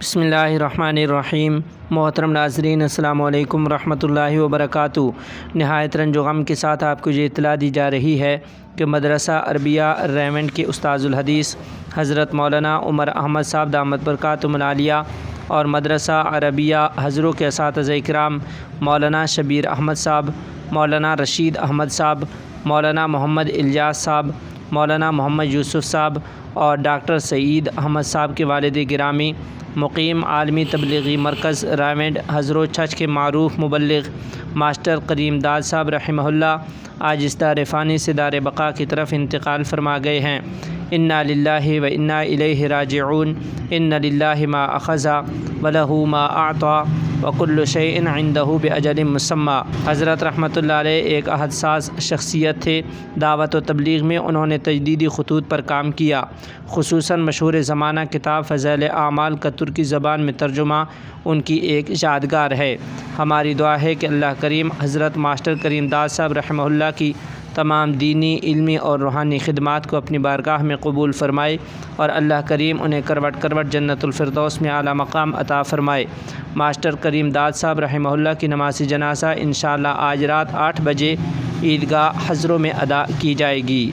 بسم اللہ الرحمن الرحیم۔ محترم ناظرین، السلام علیکم ورحمۃ اللہ وبرکاتہ۔ نہایت رنج و غم کے ساتھ آپ کو یہ اطلاع دی جا رہی ہے کہ مدرسہ عربیہ ریونڈ کے استاذ الحدیث حضرت مولانا عمر احمد صاحب دامت برکاتہم العالیہ اور مدرسہ عربیہ حضروں کے اساتذہ اکرام مولانا شبیر احمد صاحب، مولانا رشید احمد صاحب، مولانا محمد الیاس صاحب، مولانا محمد یوسف صاحب اور ڈاکٹر سعید احمد صاحب کے والد گرامی مقیم عالمی تبلیغی مرکز ریونڈ حضرو چھچ کے معروف مبلغ ماسٹر کریم داد صاحب رحمہ اللہ آج اس دار فانی سے دار بقا کی طرف انتقال فرما گئے ہیں۔ انا للہ و انا الیہ راجعون۔ ان للہ ما اخذ ولہ ما اعطى وکل شیء عندہ باجل مسمی۔ حضرت رحمۃ اللہ علیہ ایک عہد ساز شخصیت تھے۔ دعوت و تبلیغ میں انہوں نے تجدیدی خطوط پر کام کیا، خصوصاً مشہور زمانہ کتاب فضائل اعمال کا ترکی زبان میں ترجمہ ان کی ایک یادگار ہے۔ ہماری دعا ہے کہ اللہ کریم حضرت ماسٹر کریم داد صاحب رحمہ اللہ کی تمام دینی، علمی اور روحانی خدمات کو اپنی بارگاہ میں قبول فرمائے اور اللہ کریم انہیں کروٹ کروٹ جنت الفردوس میں اعلیٰ مقام عطا فرمائے۔ ماسٹر کریم داد صاحب رحمہ اللہ کی نماز جنازہ انشاءاللہ آج رات 8 بجے عیدگاہ حضروں میں ادا کی جائے گی۔